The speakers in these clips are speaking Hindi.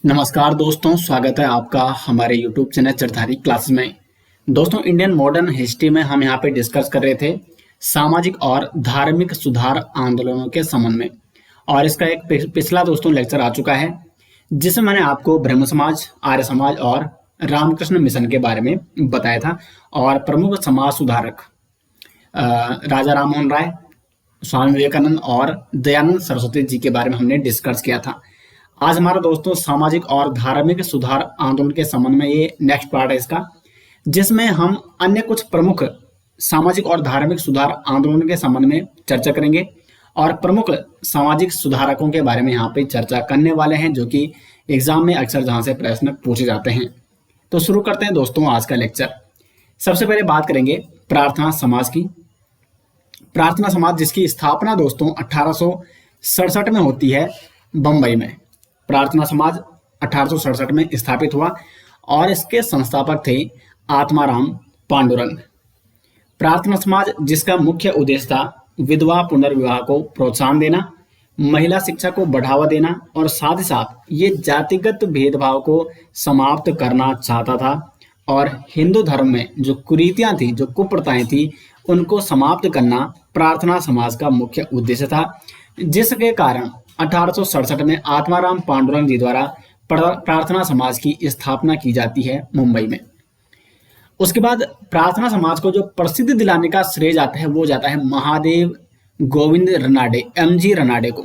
नमस्कार दोस्तों, स्वागत है आपका हमारे YouTube चैनल चरधारी क्लासेस में। दोस्तों, इंडियन मॉडर्न हिस्ट्री में हम यहाँ पे डिस्कस कर रहे थे सामाजिक और धार्मिक सुधार आंदोलनों के संबंध में। और इसका एक पिछला दोस्तों लेक्चर आ चुका है जिसमें मैंने आपको ब्रह्म समाज, आर्य समाज और रामकृष्ण मिशन के बारे में बताया था। और प्रमुख समाज सुधारक राजा राममोहन राय, स्वामी विवेकानंद और दयानंद सरस्वती जी के बारे में हमने डिस्कस किया था। आज हमारा दोस्तों सामाजिक और धार्मिक सुधार आंदोलन के संबंध में ये नेक्स्ट पार्ट है इसका, जिसमें हम अन्य कुछ प्रमुख सामाजिक और धार्मिक सुधार आंदोलन के संबंध में चर्चा करेंगे और प्रमुख सामाजिक सुधारकों के बारे में यहाँ पे चर्चा करने वाले हैं, जो कि एग्जाम में अक्सर जहाँ से प्रश्न पूछे जाते हैं। तो शुरू करते हैं दोस्तों आज का लेक्चर। सबसे पहले बात करेंगे प्रार्थना समाज की। प्रार्थना समाज जिसकी स्थापना दोस्तों 1867 में होती है बम्बई में। प्रार्थना समाज 1867 में स्थापित हुआ और इसके संस्थापक थे आत्माराम पांडुरंग। प्रार्थना समाज जिसका मुख्य उद्देश्य था विधवा पुनर्विवाह को प्रोत्साहन देना, महिला शिक्षा को बढ़ावा देना और साथ ही साथ ये जातिगत भेदभाव को समाप्त करना चाहता था। और हिंदू धर्म में जो कुरीतियां थी, जो कुप्रथाएं थी, उनको समाप्त करना प्रार्थना समाज का मुख्य उद्देश्य था, जिसके कारण 1867 में आत्माराम पांडुरंग जी द्वारा प्रार्थना समाज की स्थापना की जाती है मुंबई में। उसके बाद प्रार्थना समाज को जो प्रसिद्धि दिलाने का श्रेय जाता है वो जाता है महादेव गोविंद रनाडे, MG रनाडे को।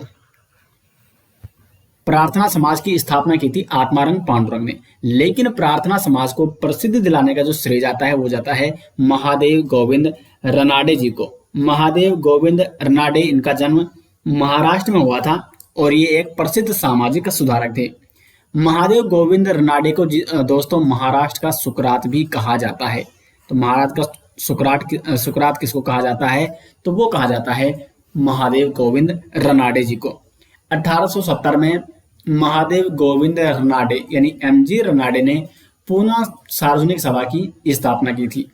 प्रार्थना समाज की स्थापना की थी आत्माराम पांडुरंग ने, लेकिन प्रार्थना समाज को प्रसिद्धि दिलाने का जो श्रेय जाता है वो जाता है महादेव गोविंद रनाडे जी को। महादेव गोविंद रनाडे, इनका जन्म महाराष्ट्र में हुआ था और ये एक प्रसिद्ध सामाजिक सुधारक थे। महादेव गोविंद रनाडे को दोस्तों महाराष्ट्र का सुकरात भी कहा जाता है। तो महाराष्ट्र का सुकरात किसको कहा जाता है? तो वो कहा जाता है महादेव गोविंद रनाडे जी को। 1870 में महादेव गोविंद रनाडे यानी MG रनाडे ने पूना सार्वजनिक सभा की स्थापना की थी।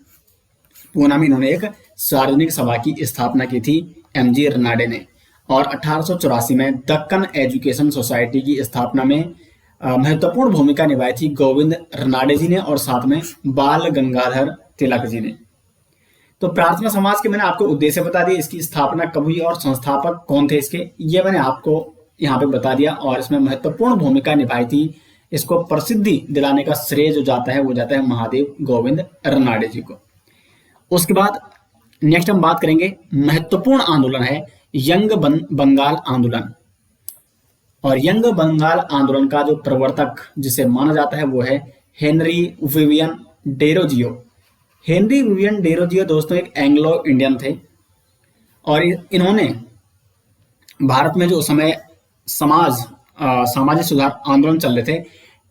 पूना में इन्होंने एक सार्वजनिक सभा की स्थापना की थी MG रनाडे ने। और 1884 में दक्कन एजुकेशन सोसाइटी की स्थापना में महत्वपूर्ण भूमिका निभाई थी गोविंद रनाडे जी ने और साथ में बाल गंगाधर तिलक जी ने। तो प्रार्थना समाज के मैंने आपको उद्देश्य बता दिया, इसकी स्थापना कब हुई और संस्थापक कौन थे इसके, ये मैंने आपको यहाँ पे बता दिया। और इसमें महत्वपूर्ण भूमिका निभाई थी, इसको प्रसिद्धि दिलाने का श्रेय जो जाता है वो जाता है महादेव गोविंद रनाडे जी को। उसके बाद नेक्स्ट हम बात करेंगे, महत्वपूर्ण आंदोलन है यंग बंगाल आंदोलन। और यंग बंगाल आंदोलन का जो प्रवर्तक जिसे माना जाता है वो है Henry Vivian Derozio. Henry Vivian Derozio दोस्तों एक एंग्लो इंडियन थे और इन्होंने भारत में जो उस समय सामाजिक सुधार आंदोलन चल रहे थे,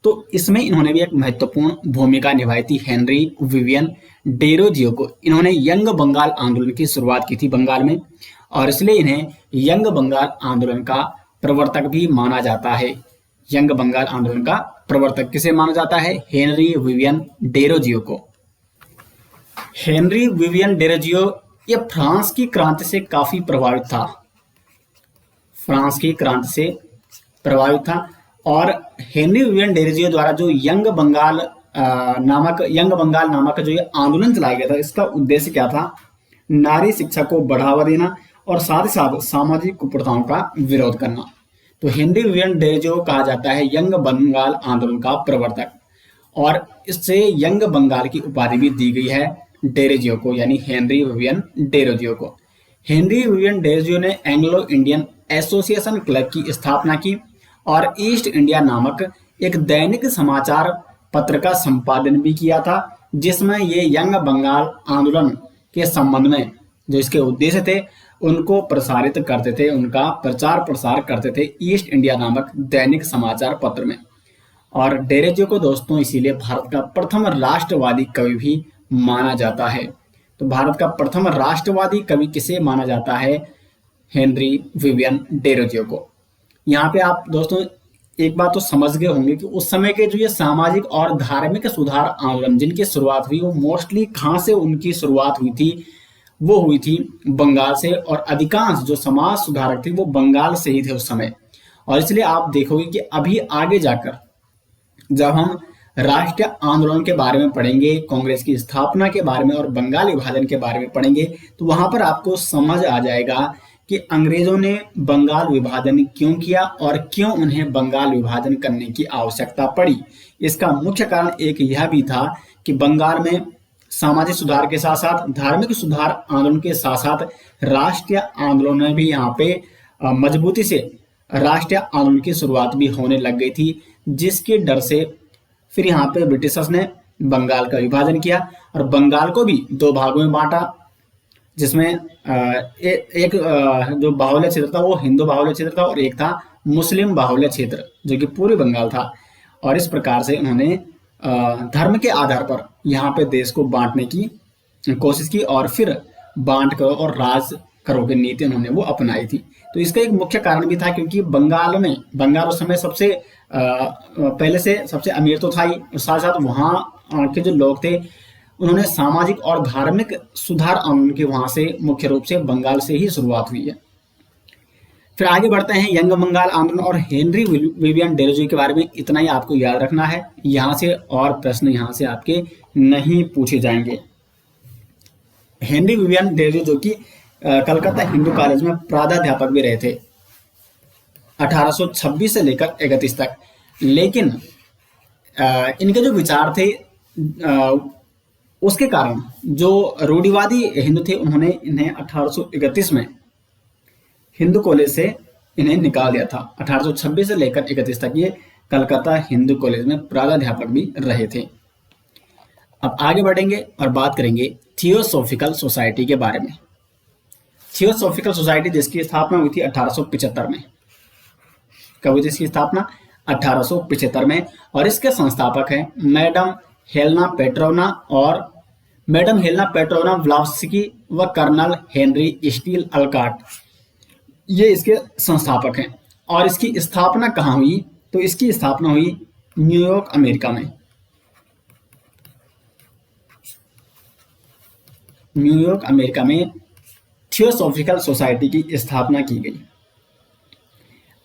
तो इसमें इन्होंने भी एक महत्वपूर्ण भूमिका निभाई थी। हेनरी विवियन डेरोजियो को इन्होंने यंग बंगाल आंदोलन की शुरुआत की थी बंगाल में, और इसलिए इन्हें यंग बंगाल आंदोलन का प्रवर्तक भी माना जाता है। यंग बंगाल आंदोलन का प्रवर्तक किसे माना जाता है? हेनरी विवियन डेरोजियो को। हेनरी विवियन डेरोजियो ये फ्रांस की क्रांति से काफी प्रभावित था। फ्रांस की क्रांति से प्रभावित था और हेनरी विवियन डेरोजियो द्वारा जो यंग बंगाल नामक जो ये आंदोलन चलाया गया था, इसका उद्देश्य क्या था? नारी शिक्षा को बढ़ावा देना और साथ ही साथ सामाजिक कुप्रथाओं का विरोध करना। तो हेनरी विवियन डेरोजियो कहा जाता है यंग बंगाल आंदोलन का प्रवर्तक, और इससे यंग बंगाल की उपाधि भी दी गई है डेरोजियो को, यानी हेनरी विवियन डेरोजियो को। हेनरी विवियन डेरोजियो ने एंग्लो इंडियन एसोसिएशन क्लब की स्थापना की और ईस्ट इंडिया नामक एक दैनिक समाचार पत्र का संपादन भी किया था, जिसमें ये यंग बंगाल आंदोलन के संबंध में जो इसके उद्देश्य थे उनको प्रसारित करते थे, उनका प्रचार प्रसार करते थे ईस्ट इंडिया नामक दैनिक समाचार पत्र में। और डेरोजियो को दोस्तों इसीलिए भारत का प्रथम राष्ट्रवादी कवि भी माना जाता है। तो भारत का प्रथम राष्ट्रवादी कवि किसे माना जाता है? हेनरी विवियन डेरोजियो को। यहाँ पे आप दोस्तों एक बात तो समझ गए होंगे कि उस समय के जो ये सामाजिक और धार्मिक सुधार आंदोलन जिनकी शुरुआत हुई वो मोस्टली कहाँ से उनकी शुरुआत हुई थी? वो हुई थी बंगाल से, और अधिकांश जो समाज सुधारक थे वो बंगाल से ही थे उस समय। और इसलिए आप देखोगे कि अभी आगे जाकर जब हम राष्ट्रीय आंदोलन के बारे में पढ़ेंगे, कांग्रेस की स्थापना के बारे में और बंगाल विभाजन के बारे में पढ़ेंगे, तो वहां पर आपको समझ आ जाएगा कि अंग्रेजों ने बंगाल विभाजन क्यों किया और क्यों उन्हें बंगाल विभाजन करने की आवश्यकता पड़ी। इसका मुख्य कारण एक यह भी था कि बंगाल में सामाजिक सुधार के साथ साथ धार्मिक सुधार आंदोलन के साथ साथ राष्ट्रीय आंदोलन में भी यहाँ पे मजबूती से राष्ट्रीय आंदोलन की शुरुआत भी होने लग गई थी, जिसके डर से फिर यहाँ पे ब्रिटिशर्स ने बंगाल का विभाजन किया और बंगाल को भी दो भागों में बांटा, जिसमें एक जो बाहुल्य क्षेत्र था वो हिंदू बाहुल्य क्षेत्र था और एक था मुस्लिम बाहुल्य क्षेत्र जो कि पूर्वी बंगाल था। और इस प्रकार से उन्होंने धर्म के आधार पर यहाँ पे देश को बांटने की कोशिश की और फिर बांट करो और राज करो की नीति उन्होंने वो अपनाई थी। तो इसका एक मुख्य कारण भी था क्योंकि बंगाल उस समय सबसे पहले से सबसे अमीर तो था ही, साथ साथ वहाँ के जो लोग थे उन्होंने सामाजिक और धार्मिक सुधार आंदोलन के वहां से मुख्य रूप से बंगाल से ही शुरुआत हुई है। फिर आगे बढ़ते हैं यंग बंगाल आंदोलन और हेनरी विवियन डेरोजी के बारे में इतना ही आपको याद रखना है, यहाँ से और प्रश्न यहाँ से आपके नहीं पूछे जाएंगे। हेनरी विवियन डेरोजी जो कि कलकत्ता हिंदू कॉलेज में प्राध्यापक भी रहे थे 1826 से लेकर 31 तक, लेकिन इनके जो विचार थे उसके कारण जो रूढ़िवादी हिंदू थे उन्होंने इन्हें 1831 में हिंदू कॉलेज से इन्हें निकाल दिया था। 1826 से लेकर 31 तक ये कलकत्ता हिंदू कॉलेज में प्राध्यापक भी रहे थे। अब आगे बढ़ेंगे और बात करेंगे थियोसॉफिकल सोसाइटी के बारे में। थियोसॉफिकल सोसाइटी जिसकी स्थापना हुई थी 1875 में। कब हुई थी इसकी स्थापना? 1875 में। और इसके संस्थापक हैं मैडम हेलेना पेट्रोवना ब्लावस्की व कर्नल हेनरी स्टील अलकाट, ये इसके संस्थापक हैं। और इसकी स्थापना कहाँ हुई? तो इसकी स्थापना हुई न्यूयॉर्क अमेरिका में। न्यूयॉर्क अमेरिका में थियोसॉफिकल सोसाइटी की स्थापना की गई।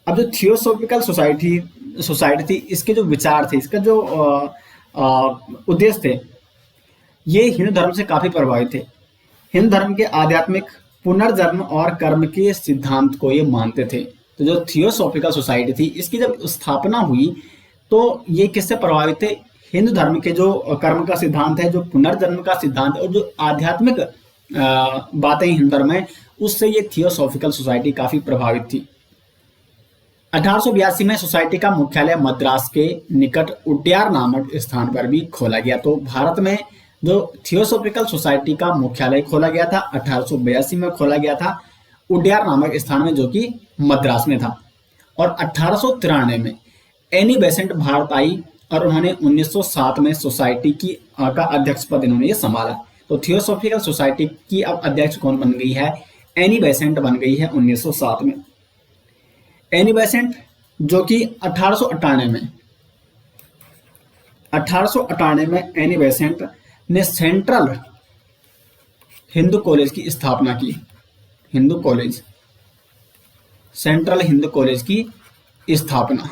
अब जो थियोसॉफिकल सोसाइटी थी इसके जो विचार थे, इसका जो उद्देश्य थे, ये हिंदू धर्म से काफी प्रभावित थे। हिंदू धर्म के आध्यात्मिक पुनर्जन्म और कर्म के सिद्धांत को ये मानते थे। तो जो थियोसॉफिकल सोसाइटी थी इसकी जब स्थापना हुई तो ये किससे प्रभावित थे? हिंदू धर्म के जो कर्म का सिद्धांत है, जो पुनर्जन्म का सिद्धांत और जो आध्यात्मिक बातें हिंदू धर्म में, उससे ये थियोसॉफिकल सोसाइटी काफी प्रभावित थी। 1882 में सोसाइटी का मुख्यालय मद्रास के निकट उड्यार नामक स्थान पर भी खोला गया। तो भारत में जो थियोसॉफिकल सोसाइटी का मुख्यालय खोला गया था 1882 में खोला गया था उड्यार नामक स्थान में, जो कि मद्रास में था। और 1893 में एनी बेसेंट भारत आई और उन्होंने 1907 में सोसाइटी का अध्यक्ष पद इन्होंने संभाला। तो थियोसॉफिकल सोसाइटी की अब अध्यक्ष कौन बन गई है? एनी बेसेंट बन गई है 1907 में। एनी बेसेंट जो कि 1898 में एनी बेसेंट ने सेंट्रल हिंदू कॉलेज की स्थापना की। सेंट्रल हिंदू कॉलेज की स्थापना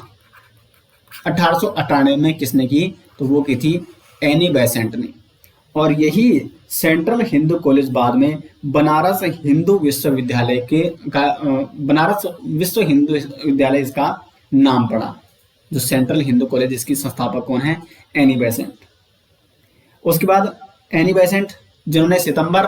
1898 में किसने की? तो वो की थी एनी बेसेंट ने। और यही सेंट्रल हिंदू कॉलेज बाद में बनारस विश्व हिंदू विद्यालय इसका नाम पड़ा। जो सेंट्रल हिंदू कॉलेज, इसकी संस्थापक कौन है? Annie Besant. उसके बाद एनी बेसेंट जिन्होंने सितंबर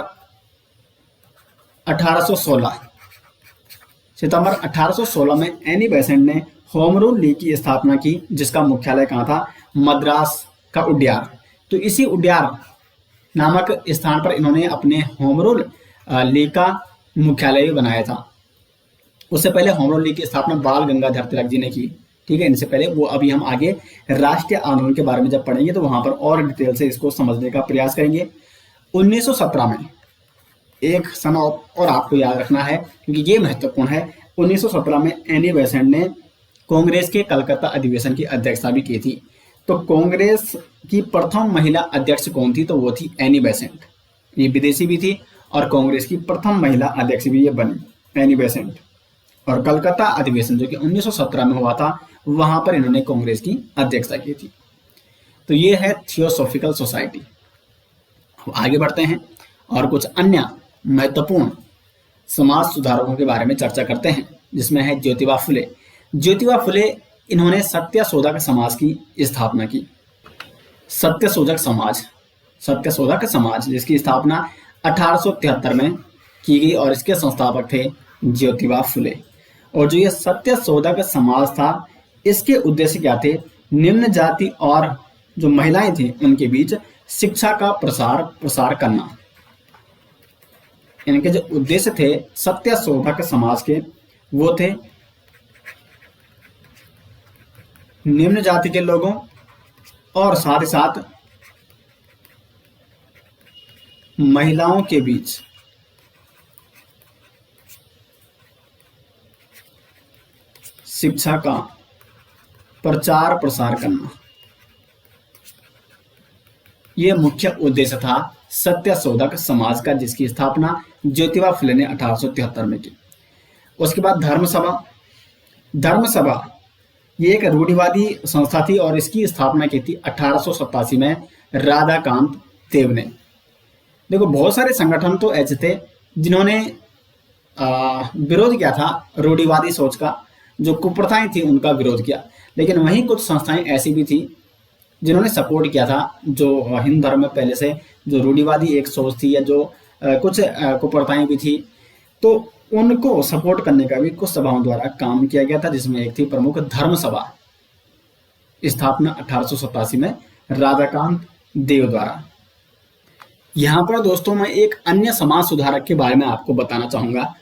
1816 में एनी बेसेंट ने होम रूल लीग की स्थापना की, जिसका मुख्यालय कहाँ था? मद्रास का उड्यार। तो इसी उड्यार नामक स्थान पर इन्होंने अपने होम रूल लीग का मुख्यालय बनाया था। उससे पहले होम रूल लीग की स्थापना बाल गंगाधर तिलक जी ने की। ठीक है, इनसे पहले वो, अभी हम आगे राष्ट्रीय आंदोलन के बारे में जब पढ़ेंगे तो वहां पर और डिटेल से इसको समझने का प्रयास करेंगे। 1917 में एक सन और आपको याद रखना है क्योंकि ये महत्वपूर्ण है। 1917 में एनी बेसेंट ने कांग्रेस के कलकत्ता अधिवेशन की अध्यक्षता भी की थी। तो कांग्रेस की प्रथम महिला अध्यक्ष कौन थी? तो वो थी एनी बेसेंट। ये विदेशी भी थी और कांग्रेस की प्रथम महिला अध्यक्ष भी ये बनी, एनी बेसेंट। और कलकत्ता अधिवेशन जो कि 1917 में हुआ था, वहां पर इन्होंने कांग्रेस की अध्यक्षता की थी। तो ये है थियोसॉफिकल सोसाइटी। आगे बढ़ते हैं और कुछ अन्य महत्वपूर्ण समाज सुधारकों के बारे में चर्चा करते हैं, जिसमें है ज्योतिबा फुले। ज्योतिबा फुले इन्होंने सत्यशोधक समाज की स्थापना की। सत्यशोधक समाज जिसकी स्थापना 1873 में की गई और इसके संस्थापक थे ज्योतिबा फुले। और जो ये सत्यशोधक समाज था, इसके उद्देश्य क्या थे? निम्न जाति और जो महिलाएं थी उनके बीच शिक्षा का प्रसार करना। इनके जो उद्देश्य थे सत्यशोधक समाज के, वो थे निम्न जाति के लोगों और साथ ही साथ महिलाओं के बीच शिक्षा का प्रचार प्रसार करना। यह मुख्य उद्देश्य था सत्यशोधक समाज का, जिसकी स्थापना ज्योतिबा फुले ने 1873 में की। उसके बाद धर्मसभा ये एक रूढ़िवादी संस्था थी और इसकी स्थापना की थी 1887 में राधाकांत देव ने। देखो, बहुत सारे संगठन तो ऐसे थे जिन्होंने विरोध किया था रूढ़िवादी सोच का, जो कुप्रथाएं थी उनका विरोध किया, लेकिन वहीं कुछ संस्थाएं ऐसी भी थी जिन्होंने सपोर्ट किया था, जो हिंदू धर्म में पहले से जो रूढ़िवादी एक सोच थी या जो कुछ कुप्रथाएं भी थी, तो उनको सपोर्ट करने का भी कुछ सभाओं द्वारा काम किया गया था, जिसमें एक थी प्रमुख धर्म सभा, स्थापना 1887 में राधाकांत देव द्वारा। यहाँ पर दोस्तों मैं एक अन्य समाज सुधारक के बारे में आपको बताना चाहूंगा,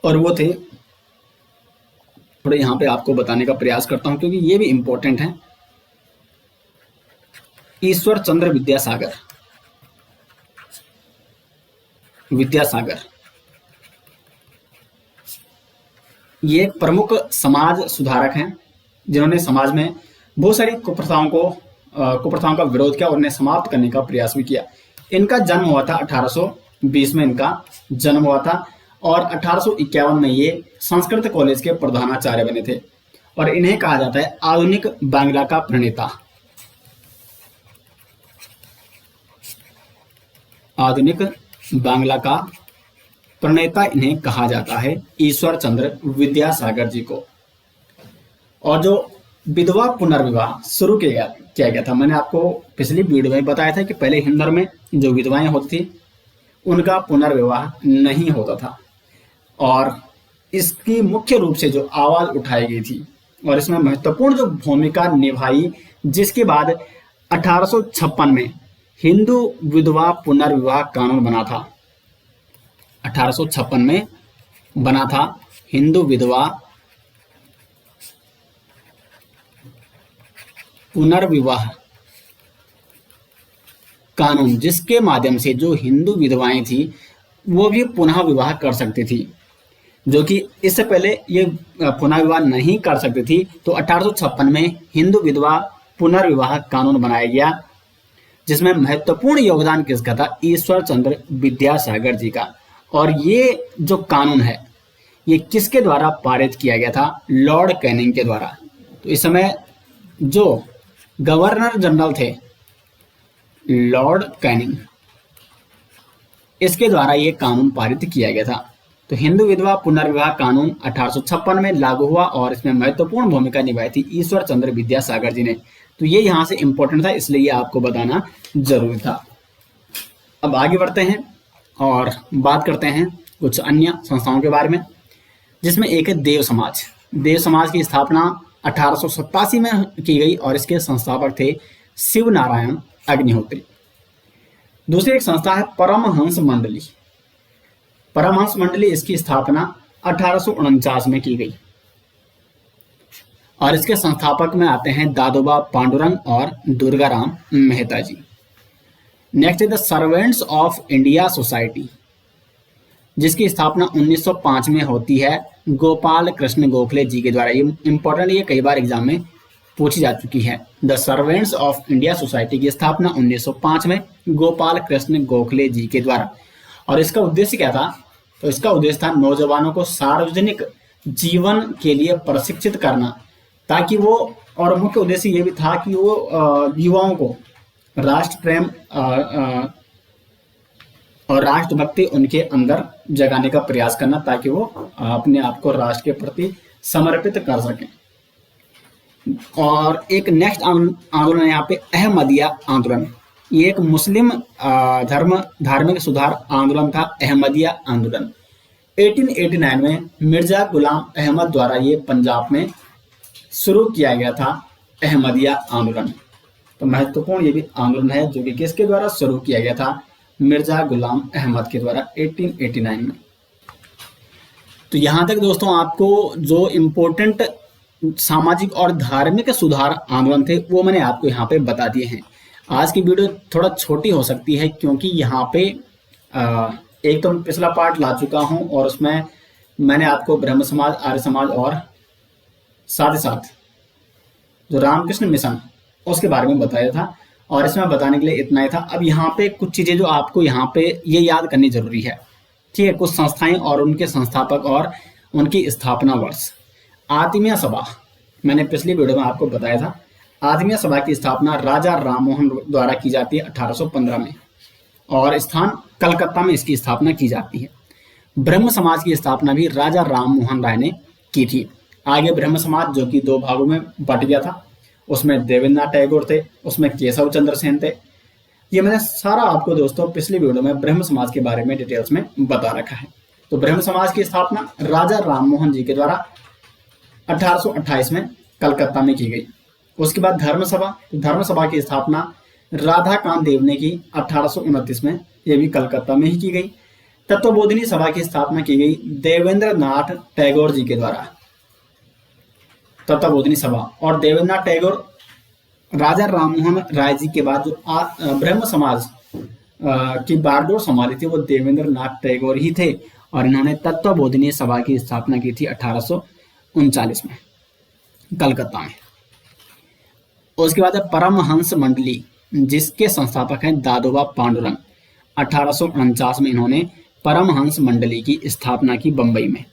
और वो थे, थोड़े यहाँ पे आपको बताने का प्रयास करता हूं क्योंकि ये भी इंपॉर्टेंट है, ईश्वर चंद्र विद्यासागर। ये एक प्रमुख समाज सुधारक हैं जिन्होंने समाज में बहुत सारी कुप्रथाओं का विरोध किया और उन्हें समाप्त करने का प्रयास भी किया। इनका जन्म हुआ था 1820 में, इनका जन्म हुआ था और 1851 में ये संस्कृत कॉलेज के प्रधानाचार्य बने थे और इन्हें कहा जाता है आधुनिक बांग्ला का प्रणेता। आधुनिक बांग्ला का प्रणेता इन्हें कहा जाता है, ईश्वर चंद्र विद्यासागर जी को। और जो विधवा पुनर्विवाह शुरू किया गया था, मैंने आपको पिछली वीडियो में बताया था कि पहले हिंदू धर्म में जो विधवाएं होती थी उनका पुनर्विवाह नहीं होता था और इसकी मुख्य रूप से जो आवाज उठाई गई थी और इसमें महत्वपूर्ण जो भूमिका निभाई, जिसके बाद 1856 में हिंदू विधवा पुनर्विवाह कानून बना था। 1856 में बना था हिंदू विधवा पुनर्विवाह कानून, जिसके माध्यम से जो हिंदू विधवाएं थी वो भी पुनः विवाह कर सकती थी, जो कि इससे पहले ये पुनः विवाह नहीं कर सकती थी। तो 1856 में हिंदू विधवा पुनर्विवाह कानून बनाया गया, जिसमें महत्वपूर्ण योगदान किसका था? ईश्वर चंद्र विद्यासागर जी का। और ये जो कानून है ये किसके द्वारा पारित किया गया था? लॉर्ड कैनिंग के द्वारा। तो इस समय जो गवर्नर जनरल थे लॉर्ड कैनिंग, इसके द्वारा ये कानून पारित किया गया था। तो हिंदू विधवा पुनर्विवाह कानून 1856 में लागू हुआ और इसमें महत्वपूर्ण भूमिका निभाई थी ईश्वर चंद्र विद्यासागर जी ने। तो ये यहाँ से इंपॉर्टेंट था, इसलिए ये आपको बताना जरूरी था। अब आगे बढ़ते हैं और बात करते हैं कुछ अन्य संस्थाओं के बारे में, जिसमें एक है देव समाज। देव समाज की स्थापना 1887 में की गई और इसके संस्थापक थे शिव नारायण अग्निहोत्री। दूसरी एक संस्था है परमहंस मंडली। परमहंस मंडली, इसकी स्थापना 1849 में की गई और इसके संस्थापक में आते हैं दादोबा पांडुरंग और दुर्गाराम मेहता जी। नेक्स्ट है the servants of India society, जिसकी स्थापना 1905 में होती है गोपाल कृष्ण गोखले जी के द्वारा। ये इंपॉर्टेंट, ये कई बार एग्जाम में पूछी जा चुकी है। The servants of India society की स्थापना 1905 में गोपाल कृष्ण गोखले जी के द्वारा। और इसका उद्देश्य क्या था? तो इसका उद्देश्य था नौजवानों को सार्वजनिक जीवन के लिए प्रशिक्षित करना, ताकि वो और मुख्य उद्देश्य ये भी था कि वो युवाओं को राष्ट्र प्रेम और राष्ट्रभक्ति उनके अंदर जगाने का प्रयास करना, ताकि वो अपने आप को राष्ट्र के प्रति समर्पित कर सकें। और एक नेक्स्ट आंदोलन है यहाँ पे अहमदिया आंदोलन। ये एक मुस्लिम धार्मिक सुधार आंदोलन था, अहमदिया आंदोलन। 1889 में मिर्जा गुलाम अहमद द्वारा ये पंजाब में शुरू किया गया था, अहमदिया आंदोलन। तो महत्वपूर्ण ये भी आंदोलन है, जो कि किसके द्वारा शुरू किया गया था, मिर्जा गुलाम अहमद के द्वारा 1889 में। तो यहाँ तक दोस्तों आपको जो इम्पोर्टेंट सामाजिक और धार्मिक सुधार आंदोलन थे वो मैंने आपको यहाँ पे बता दिए हैं। आज की वीडियो थोड़ा छोटी हो सकती है, क्योंकि यहाँ पे एक तो पिछला पार्ट ला चुका हूँ और उसमें मैंने आपको ब्रह्म समाज, आर्य समाज और साथ ही साथ जो रामकृष्ण मिशन उसके बारे में बताया था, और इसमें बताने के लिए इतना ही था। अब यहाँ पे कुछ चीजें जो आपको यहाँ पे ये याद करनी जरूरी है, ठीक है। कुछ संस्थाएं और उनके संस्थापक और उनकी स्थापना वर्ष। आत्मीय सभा, मैंने पिछली वीडियो में आपको बताया था, आत्मीय सभा की स्थापना राजा राममोहन द्वारा की जाती है 1815 में, और स्थान कलकत्ता में इसकी स्थापना की जाती है। ब्रह्म समाज की स्थापना भी राजा राममोहन राय ने की थी। आगे ब्रह्म समाज जो कि 2 भागों में बट गया था, उसमें देवेंद्रनाथ टैगोर थे, उसमें केशव चंद्र सेन थे। ये मैंने सारा आपको दोस्तों पिछली वीडियो में ब्रह्म समाज के बारे में डिटेल्स में बता रखा है। तो ब्रह्म समाज की स्थापना राजा राममोहन जी के द्वारा 1828 में कलकत्ता में की गई। उसके बाद धर्म सभा की स्थापना राधा कांत देव ने की 1829 में, यह भी कलकत्ता में ही की गई। तत्वबोधिनी सभा की स्थापना की गई देवेंद्रनाथ टैगोर जी के द्वारा, तत्वबोधिनी सभा। और देवेंद्रनाथ टैगोर राजा राममोहन राय जी के बाद जो ब्रह्म समाज की बागडोर संभाली थी वो देवेंद्रनाथ टैगोर ही थे, और इन्होंने तत्वबोधिनी सभा की स्थापना की थी 1839 में कलकत्ता में। उसके बाद है परमहंस मंडली, जिसके संस्थापक हैं दादोबा पांडुरंग। 1849 में इन्होंने परमहंस मंडली की स्थापना की बंबई में।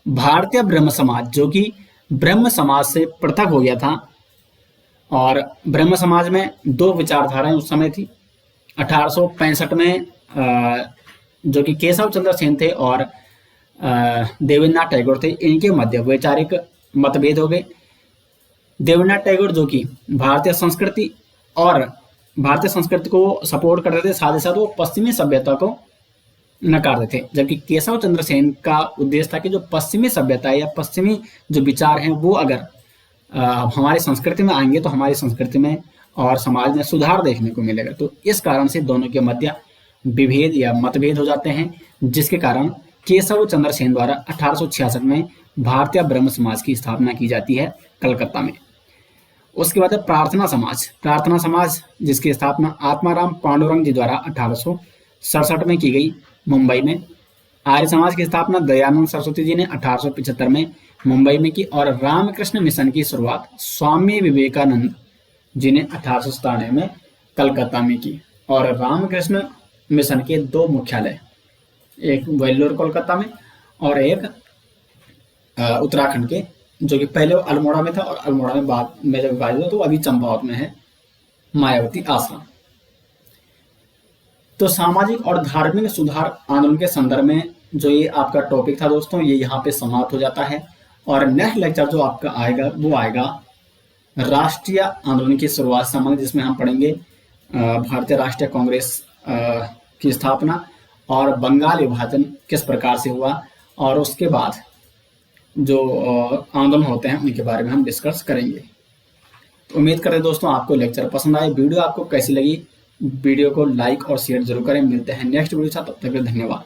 भारतीय ब्रह्म समाज, जो कि ब्रह्म समाज से पृथक हो गया था, और ब्रह्म समाज में 2 विचारधाराएं उस समय थी। 1865 में जो कि केशव चंद्र सेन थे और देवेंद्रनाथ टैगोर थे, इनके मध्य वैचारिक मतभेद हो गए। देवेंद्रनाथ टैगोर जो कि भारतीय संस्कृति को सपोर्ट करते थे, साथ ही साथ वो पश्चिमी सभ्यता को नकारते थे, जबकि केशव चंद्र सेन का उद्देश्य था कि जो पश्चिमी सभ्यता या पश्चिमी जो विचार हैं वो अगर हमारी संस्कृति में आएंगे तो हमारी संस्कृति में और समाज में सुधार देखने को मिलेगा। तो इस कारण से दोनों के मध्य विभेद या मतभेद हो जाते हैं, जिसके कारण केशव चंद्र सेन द्वारा 1866 में भारतीय ब्रह्म समाज की स्थापना की जाती है कलकत्ता में। उसके बाद है प्रार्थना समाज जिसकी स्थापना आत्माराम पांडुरंग जी द्वारा 1867 में की गई मुंबई में। आर्य समाज की स्थापना दयानंद सरस्वती जी ने 1875 में मुंबई में की, और रामकृष्ण मिशन की शुरुआत स्वामी विवेकानंद जी ने 1897 में कलकत्ता में की। और रामकृष्ण मिशन के 2 मुख्यालय, एक वेल्लोर कोलकाता में और एक उत्तराखंड के, जो कि पहले अल्मोड़ा में था और अल्मोड़ा में बाद में जब विभाजित हुआ तो अभी चंपावत में है, मायावती आश्रम। तो सामाजिक और धार्मिक सुधार आंदोलन के संदर्भ में जो ये आपका टॉपिक था दोस्तों, ये यहाँ पे समाप्त हो जाता है। और नेक्स्ट लेक्चर जो आपका आएगा वो आएगा राष्ट्रीय आंदोलन की शुरुआत संबंधित, जिसमें हम पढ़ेंगे भारतीय राष्ट्रीय कांग्रेस की स्थापना और बंगाल विभाजन किस प्रकार से हुआ, और उसके बाद जो आंदोलन होते हैं उनके बारे में हम डिस्कस करेंगे। तो उम्मीद करें दोस्तों आपको लेक्चर पसंद आए। वीडियो आपको कैसी लगी, वीडियो को लाइक और शेयर जरूर करें। मिलते हैं नेक्स्ट वीडियो के साथ, तब तक के लिए धन्यवाद।